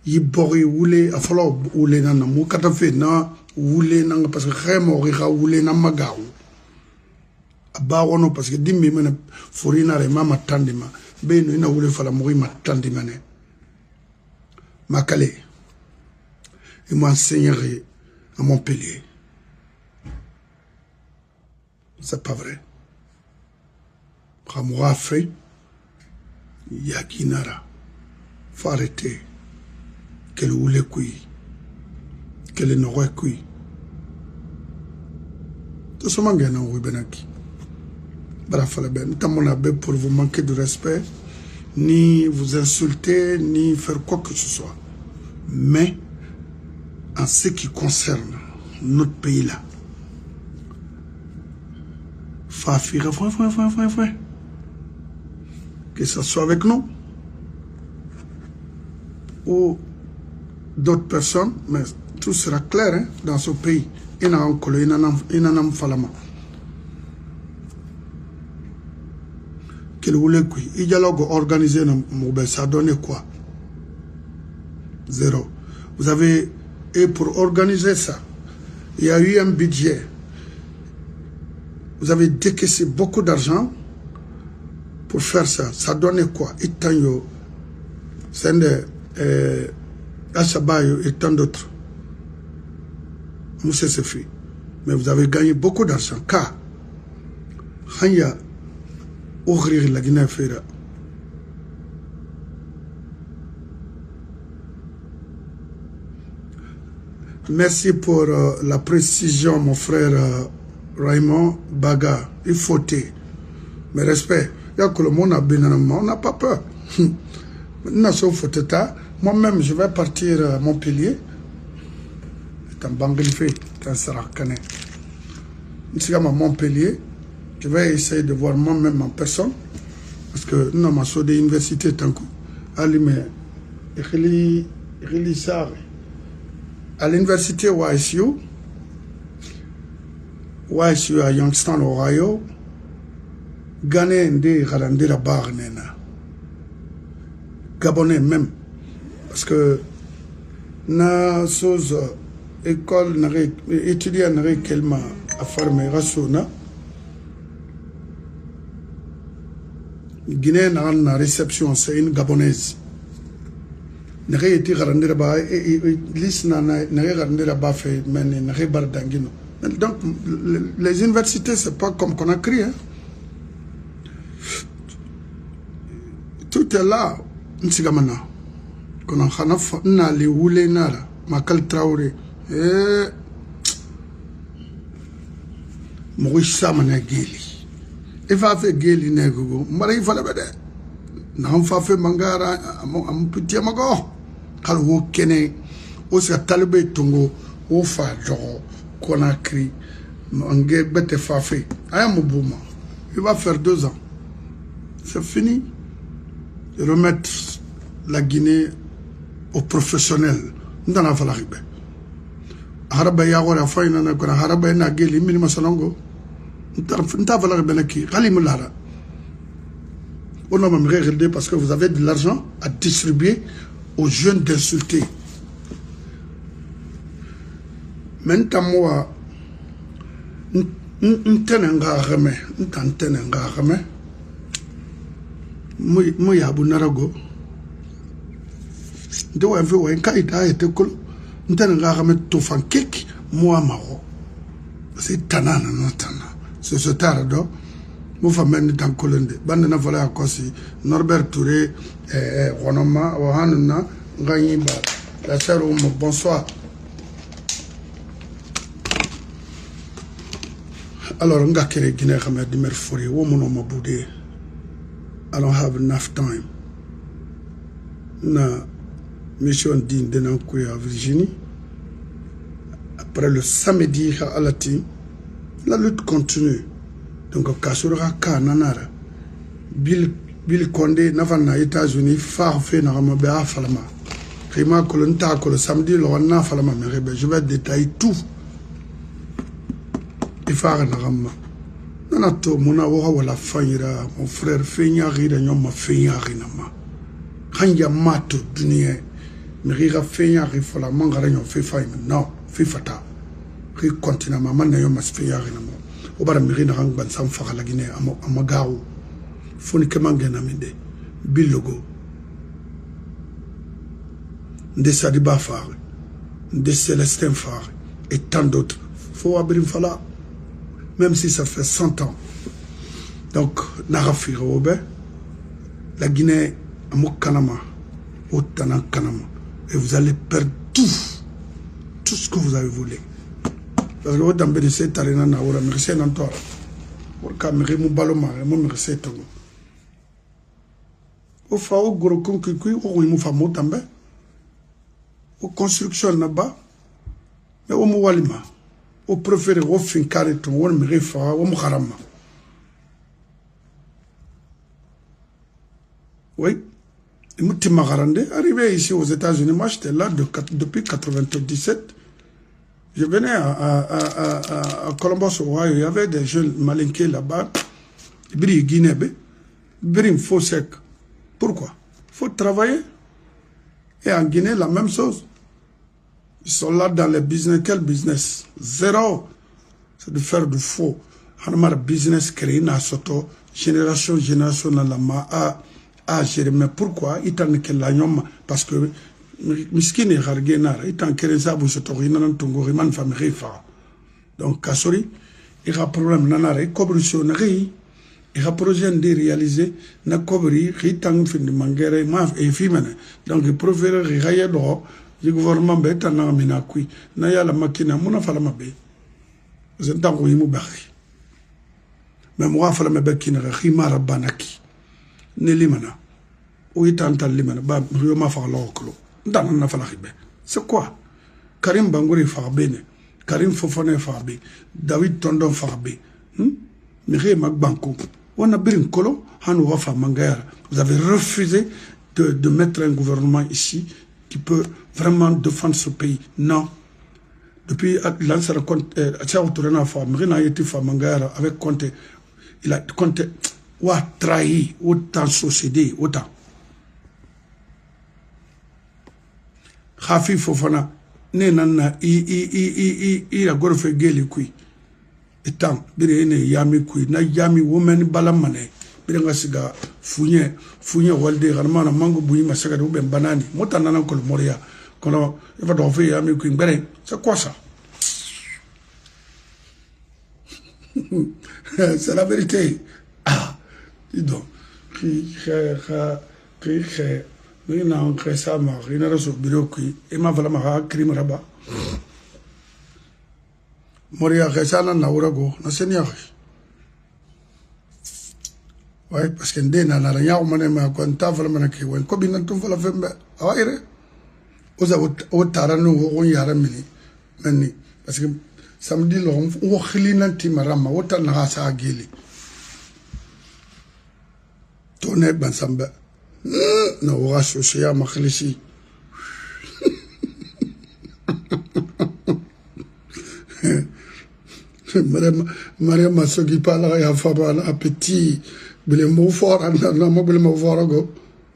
Yibori wule afalo wule nana mu katafe na wule nanga parce que khemo ri wule na magaw. Aba wono parce que dimmi mena forina re mama tandima be no ina wule fala mo ma tandima ne. Makale. Il m'a enseigné à Montpellier. C'est pas vrai. Ramoura fait Yakinara. Faut arrêter. Qu'elle oule kui. Qu'elle n'aurait kui. Tout ce monde est en Rubenaki. Brafalaben. Tamonabe pour vous manquer de respect, ni vous insulter, ni faire quoi que ce soit. Mais, en ce qui concerne notre pays-là, Fafira, que ce soit avec nous ou d'autres personnes, mais tout sera clair hein, dans ce pays. Il y a un colo, il y a un falama. Qu'il voulait quoi? Il y a dialogue organisé, ça donne quoi? Zéro. Vous avez, et pour organiser ça, il y a eu un budget. Vous avez décaissé beaucoup d'argent pour faire ça. Ça donnait quoi? Itanyo, Sende, Achabayo et tant d'autres. Moussa Sefi. Mais vous avez gagné beaucoup d'argent. Car, Hanya, ouvrir la Guinée-Fera. Merci pour la précision, mon frère Raymond Baga. Il faut te. Mais respect. Il y a que le monde a bien, on n'a pas peur. Moi-même, je vais partir à Montpellier. C'est un banglifé, c'est un sarakane. Je à Montpellier. Je vais essayer de voir moi-même en personne. Parce que nous avons fait des universités tant que. Allez, à l'université YSU à Youngstown, Ohio, Ghanais de Garandira Barnena. Gabonais même. Parce que na chose école étudiant n'aurait qu'elle m'a affirmé Rassouna. Guinée n'a une réception, c'est une gabonaise. N'aurait été Garandira Ba et liste n'aurait Garandira Ba fait, mais n'aurait pas d'angino. Donc, les universités, c'est pas comme qu'on a crié. Hein. Tout est là. Nsigamana. Qu'on a fait na li wule nara. Makal Traoré. Maurice Samana Geli. Il va faire Geli Negogo. Marie Falabede. N'a pas fait Mangara. Am petit amago. Kalou Kene. Osa Talibé Tongo. Ofa Joro. Conakry, Mangé, Bete Fafé, Ayamobouma. Il va faire 2 ans. C'est fini. De remettre la Guinée aux professionnels. Nous n'avons pas l'arrivée. Haraba Yagora Faina, Haraba Nageli, Minima Salongo. Nous n'avons pas l'arrivée qui. Ralimulara. On a même regardé parce que vous avez de l'argent à distribuer aux jeunes d'insulter. Maintenant, moi, n'tenenga rame, n'tenenga rame. Moi, yabu narago. De wa veut un kaïda et te col. N'tenenga rame tofan kek, moi maro. C'est tanana, non tana. C'est ce tarado. Moi, famille dans Colonde. Bandana voilà à Kossi. Norbert Touré, Ronoma, Ohanuna, Gagniba. La sœur, bonsoir. Alors, on a créé Guinée Khamad de Merfouri, woman ma boudé. I don't have enough time. Na mission digne de Nankouya à Virginie. Après le samedi à Alati, la lutte continue. Donc, Kasura Kananara, Bill Bill Condé n'a pas na États-Unis far fait na ma ba falama Rima kolonta ko le samedi le na falama mais je vais détailler tout il far na ramma nana to mona wo wala fanyira mon frère fenya rida nyom ma fenya rina ma khanja mato dunia mais rira fenya rifola mangara nyom fe fay non fe fata ri continue ma na yom ma fenya rina mo o bara mi rina hang ban sam fa la Guinée amagawo foni kemangena minde bilogo de Sadiba Fare, de Célestin Fare et tant d'autres. Faut abrir fala, même si ça fait 100 ans. Donc, Narafir Robert, la Guinée, à Mokanama, au Tanan Kanama, et vous allez perdre tout ce que vous avez voulu. Parce que vous avez bénéficié de Tarina Naoura, merci Nantora. Pour que vous avez baloma, vous merci Togo. Au Fao Goro Kunkui, au Moufamo Tambe. Aux constructions là-bas, mais au Moualima, au préféré au Finkari, au Mirifa, au Mouharama. Oui, et Moutimagarande, arrivé ici aux États-Unis, moi j'étais là depuis 1997. Je venais à Columbus, Ohio, il y avait des jeunes malinqués là-bas, Bri Guinébé, Bri Faux Sec. Pourquoi? Il faut travailler. Et en Guinée, la même chose. Ils sont là dans les business. Quel business? Zéro. C'est de faire du faux. Hanmar business créé na soto génération dans la ma à gérer. Mais pourquoi? Ils t'en que la nyoma parce que miskini hargenara ils t'en créé ça pour se tourner dans ton goriman famille fa. Donc kasori il y a problème nanare cobrussionnerie. Il y a un projet de réaliser na cobri il t'en fin de mangere ma et fimene. Donc il préfère régayer l'eau. Le gouvernement est en amina kui na ya la makina mona fala mabe vous êtes dans le bari mais moi fala mabe kina khima rabanaki ne limana ou itanta limana ba yo ma fa loklo ndana na fala khibe c'est quoi Karim Bangouri farbene Karim Fofana farbe David Tondo farbe Mire Magbanko on a bien kolo hanu wa fa mangara vous avez refusé de mettre un gouvernement ici qui peut vraiment défendre ce pays. Non. Depuis l'ancien compte, Mrina Yeti Famangara avec Conte, il a Conte, ou a trahi, autant société, autant. Khafi Fofana, Nenana, il a gorfé geli kui. Etant, Birene Yami kui, na Yami woman balamane. Birenga siga funye walde garmana mango buyi masaga de ben banani motanana ko moria kono il va donc faire ami qui mbere c'est quoi ça? C'est la vérité. Ah dis donc qui na on crée ça ma ina raso biro qui et ma vala ma crime raba moria khasana na urago na senia. Oui, parce que nous avons dit que nous parce que samedi, nous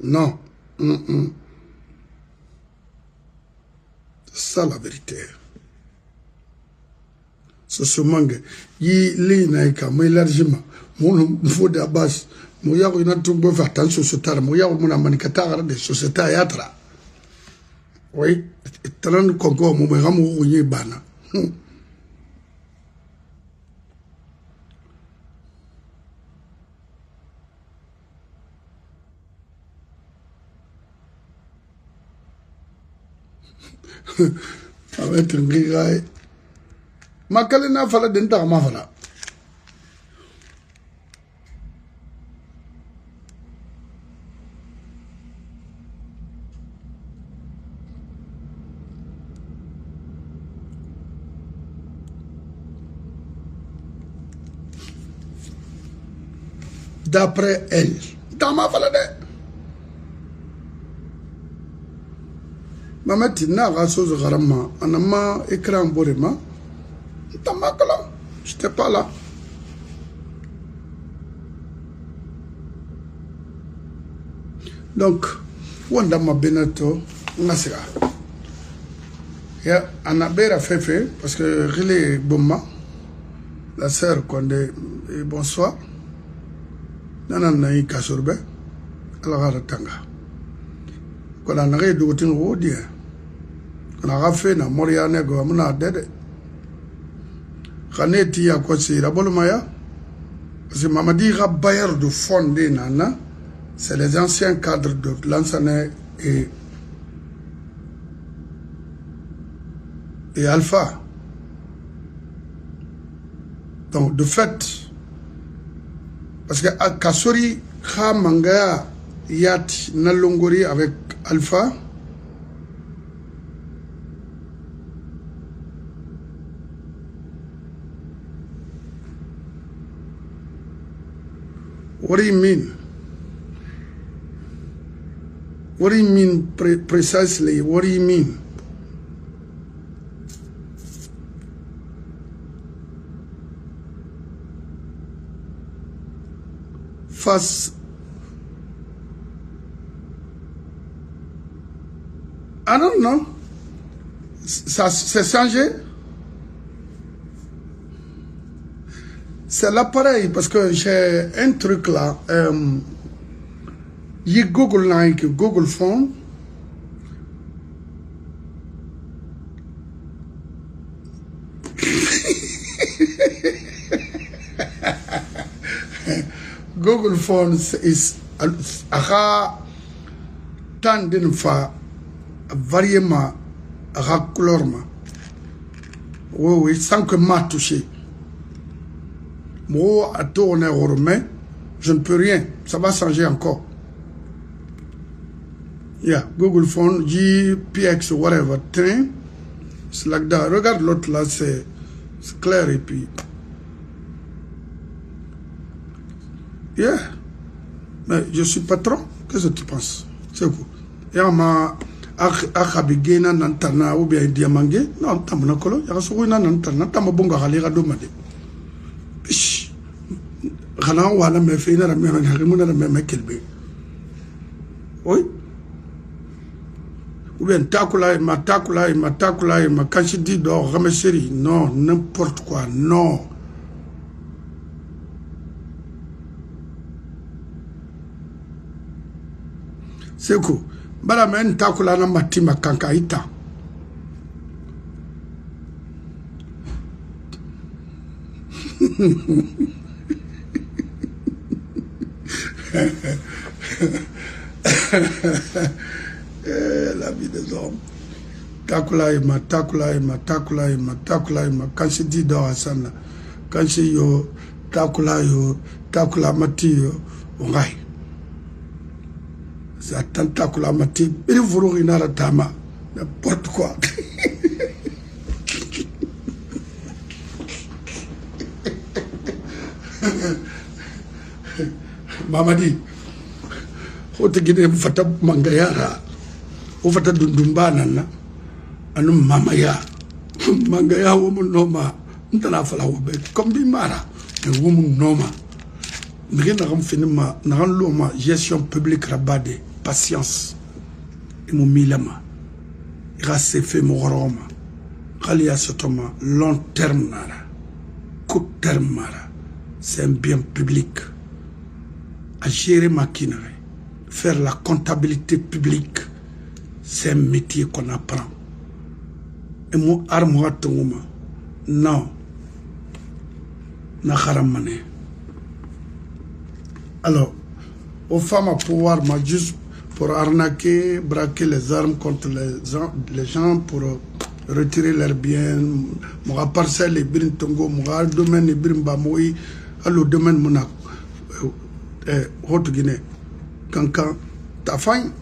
non. C'est ça la vérité. C'est ce manque. Il est naïka, mais largement. Mon faut de base. Mon yaou n'a tout beau faire attention sur terre. Mon yaou mon amanikatara de société à yatra. Oui, talent concours, mon rameau ou yébana. Avec un grigaille. Ma calena fala denta ma fala. D'après elle, Tama fala de. Maman n'a pas chose rarement. On a ma écran borema. Tama kala. J'étais pas là. Donc, wanda ma benato, nasira. Ya, anabera fefe, parce que relais bomba, la sœur Condé, bonsoir. Nanan naï kasurbe, alors tanga. Quand on a réduit le wodi, quand on a fait na Moriane go amuna dede. Kaneti ya kwa si rabolumaya, parce que Mamadi Rabayar de fondé nana. C'est les anciens cadres de Lansana et Alpha. Donc, de fait, parce que à Kassori, Manga, Yat, Nalongori avec Alpha, what do you mean? What do you mean precisely? What do you mean? Face, I don't know. Ça s'est changé. C'est l'appareil parce que j'ai un truc là. You Google like Google phone. Google phone is a tan d'une fa variément a couleur ma. Oui, sans que m'a touché. Moi, à tourner au mais je ne peux rien. Ça va changer encore. Yeah, Google phone, GPX, whatever, thing. C'est like that. Regarde l'autre là, c'est clair et puis. Yeah. Mais je suis patron. Qu'est-ce que tu penses? C'est quoi? Et on m'a akhabigena nantana ou bien diamangé. Non, t'as mon accord. Il y a ce qu'on a nantana. T'as mon bon gars, les radeaux madé. Pish. Rana ou ala me fait une ramène à Rimona de me kelbe. Oui. Ou bien takula, ma quand je dis dehors, ramesseri, non, n'importe quoi, non. C'est quoi? Balamen takula na matima kankaita. La vie des hommes. Takulaima, quand je dis dans Hassan, quand je yo, takulamati yo, ongai. C'est tant takulamati, il vous rinara tama, n'importe quoi. Mamadi, hote gine fata mangayara. Au fait de Dumbana, anu mamaya, mangaya woman noma, n'tana fala wobe, comme dit Mara, un woman noma. N'rien n'a finima, n'a l'oma, gestion publique rabade, patience, et mon milama, grâce fait mon roma, Khalia Sotoma, long terme nara, court terme mara, c'est un bien public, à gérer machinerie, faire la comptabilité publique. C'est un métier qu'on apprend. Et mon armoire tongoma, non. Nakharamane. Alors, aux femmes à pouvoir, juste pour arnaquer, braquer les armes contre les gens pour retirer leurs biens. Mon parcelle et brin tongo, mon domaine et brin bamoui, alors domaine mon Haute Guinée. Quand t'as faim.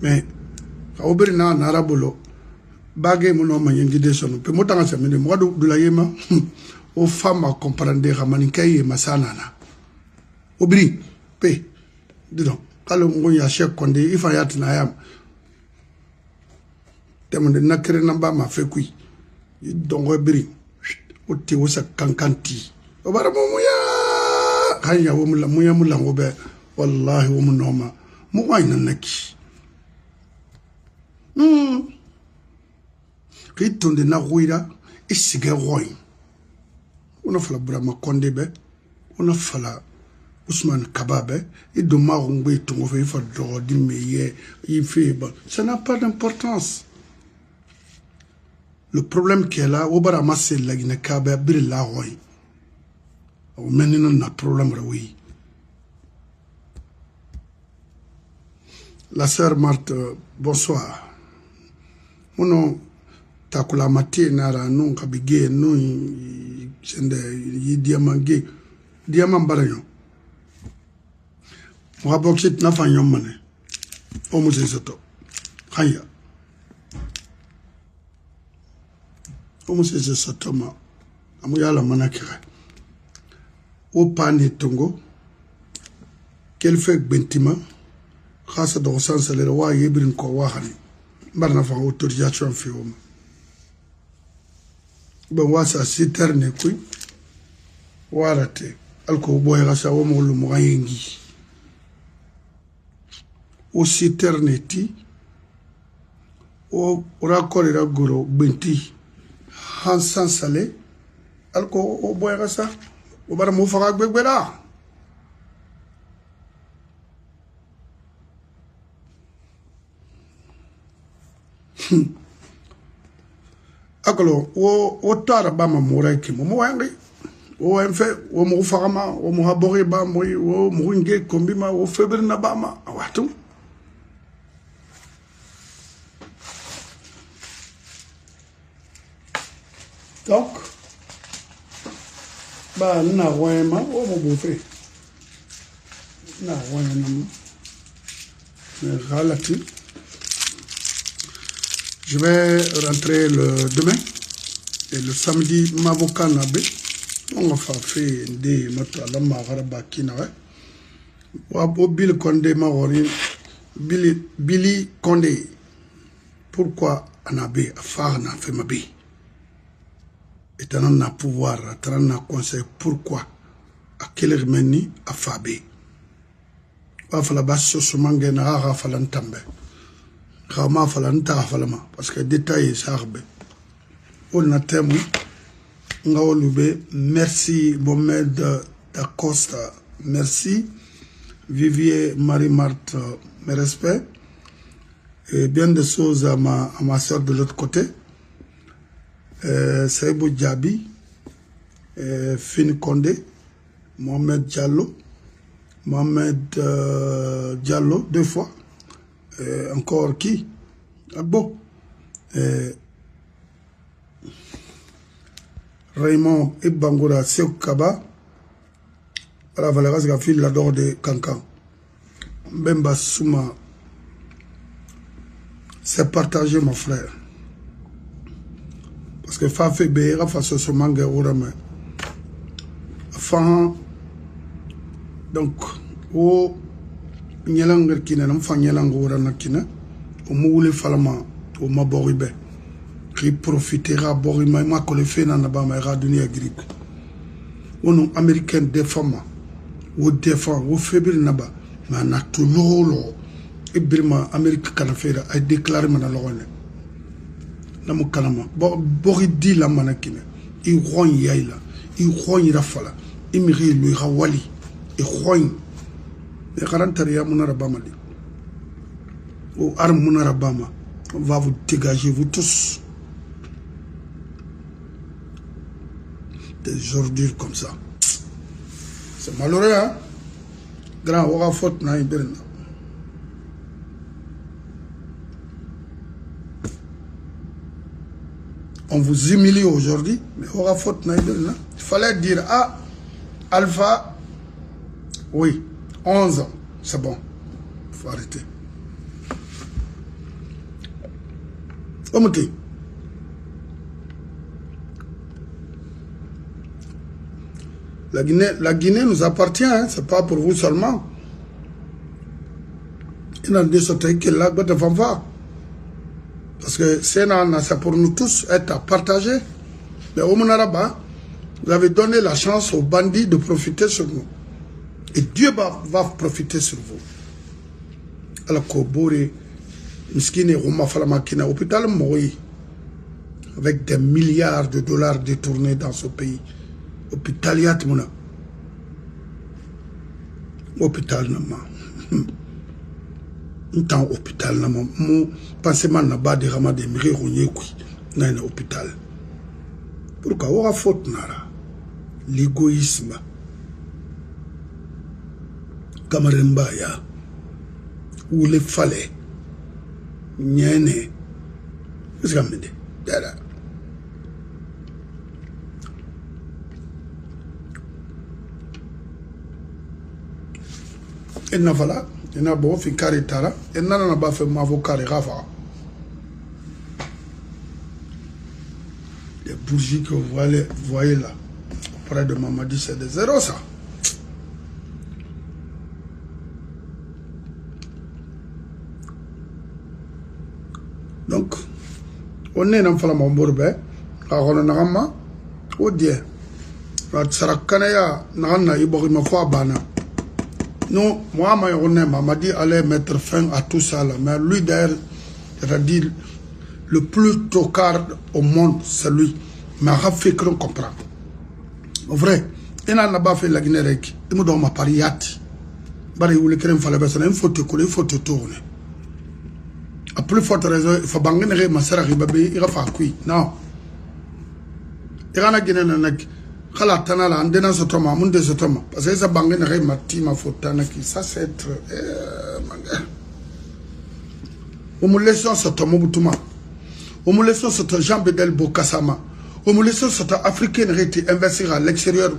Mais, Oberina Narabolo, Bagay mon homme yengide son pe motanga sa mene mo do la yema o femme comprendre ramaninkai masanana obri pe didon kalo ngo ya Cheikh Condé ifa yatina yam temande nakere namba ma fe kui dongo biri o te o sa kankanti o bara mo ya kanya wo mulla muya mulla ngo be wallahi wo munoma mo wayna naki ritonde na ruira isige roy ona fala Burama Condé be ona fala Ousmane Kababe et de Marongbe Tongo fait faire de meilleur il fait bon ça n'a pas d'importance. Le problème qui est là au Burama c'est la Guinée Kabe bir la roy au maintenant on a problème oui. La sœur Marthe bonsoir mon takula maté nara non kabige non sende yi diamange diamant barayon moi boxit na fanyon mané o mo sesoto khaya o mo sesoto ma amu yala manakira o pani tongo quel fait bentima khassa do sansa le wa yebrin ko wa khani barna fa autorisation fi o ben wasa siterne kuy warate alko boy gasa wo mo lu mo yengi o citerneti o rakorira goro benti hansan sale alko o boy gasa o bara mo faga gbegbera akolo o tara ba ma mora ki mo wangi o en fait o mo fagama o mo habori ba mo o mo nge kombi ma o febre na ba ma awatu donc ba na wema o mo bouffé na wema mais relatif. Je vais rentrer le demain et le samedi m'avocat nabé on va faire des notre la magaraba kinawe wa Bill Condé Marorin Billy Condé pourquoi anabé afar na fait mabé et on a pouvoir on a conseil pourquoi à quel remeni afabé wa fala basso sumange na ha falan tambe Kama falanta falama parce que détail sarbe on a témoin ngaolube merci Mohamed Dacosta merci Vivier Marie-Marthe mes respects et bien de choses à ma soeur de l'autre côté Saïbou Diaby Fin Condé Mohamed Diallo Diallo 2 fois encore qui bon Raymond Ibangura Seukaba la Valéras Gafil la dor de Kankan Mbemba Souma c'est partagé mon frère parce que Fafé Beira face au manga Urame enfin donc au nyelangar kina nam fa nyelango rana kina o moule falama o maboribe qui profitera borima ma ko le fena na ba ma ra dunia grippe wono américain défama wo défend wo faible na ba ma na to lolo ibrima amérique kana fera ay déclarer mana logone na mo kanama bori di la manakina i ron yaila i ron rafala i miri lu rawali i ron et Karantaria Munarabamali ou Arm Munarabama, on va vous dégager, vous tous. Des ordures comme ça. C'est malheureux, hein? Grand, on va faute, na iberna. On vous humilie aujourd'hui, mais on va faute, na iberna. Il fallait dire, ah, Alpha, oui. 11 ans, c'est bon, il faut arrêter. Omote, La Guinée nous appartient, hein, c'est pas pour vous seulement. Il y a des choses qui là devant voir. Parce que c'est pour nous tous être à partager. Mais au Monaraba, vous avez donné la chance aux bandits de profiter sur nous. Et Dieu va profiter sur vous. Alors Kobori, Miskine, Roma Falamakina, hôpital Moï, avec des milliards de dollars détournés dans ce pays. Hôpital Yatmouna. Hôpital Nama. Un temps hôpital Nama. Mon pensement n'a pas de rama de mire ronyekoui. N'a un hôpital. Pourquoi on a faute nara? L'égoïsme. Kamarembaya. Ou les falais. Nyene. Qu'est-ce que vous dites? Dada. Et n'a voilà. Il n'a pas fait carré tara. Et n'a pas fait ma carré rafa. Les bougies que vous voyez là, auprès de Mamadi, c'est des zéros ça. Donc, on est dans le monde bourbe, on est dans le dia. La Sarakanaya, Nana, Iborima Fouabana. Non, moi, Mamadi allait mettre fin à tout ça là. Mais lui, d'ailleurs, c'est-à-dire, le plus tocard au monde, c'est lui. Mais il a fait qu'on comprend. En vrai, il n'a pas fait la Guinée. Il m'a donné ma pariati. Il faut te couler, il faut te tourner. A plus forte raison, il faut banger ma sœur Ribabi, il va faire quoi? Non. Il y a un Guinée, kala tanala andena sotoma munde sotoma parce que ça bangene re matima fotana qui ça c'est être on me laisse sotoma butuma on me laisse sotoma Jean Bedel Bokasama on me laisse sotoma africain rete investir à l'extérieur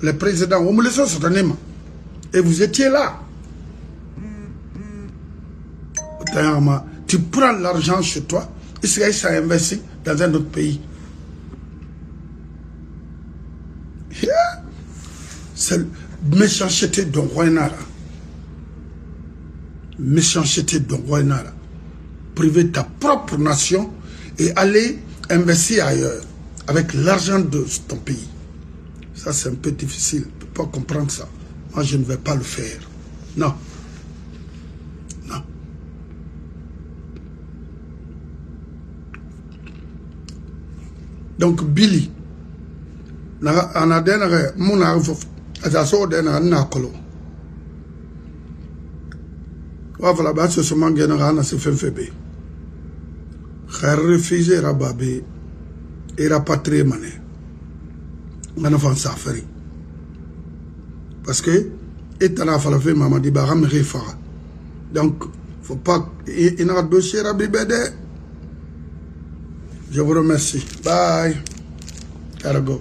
les présidents on me laisse sotoma Nema et vous étiez là tu prends l'argent chez toi Israël s'est investi dans un autre pays. C'est méchanceté de Rouenara. Méchanceté de Rouenara. Priver ta propre nation et aller investir ailleurs avec l'argent de ton pays. Ça, c'est un peu difficile. Je ne peux pas comprendre ça. Moi, je ne vais pas le faire. Non. Non. Donc, Billy, on a des azaso de na nakolo wa voilà ba ce moment général na se fait febe refusé rababe et rapatrier mané ngana fan safari parce que etana fala fe Mamadi ba ram refara donc faut pas il a dossier rabibede. Je vous remercie. Bye. Gotta go.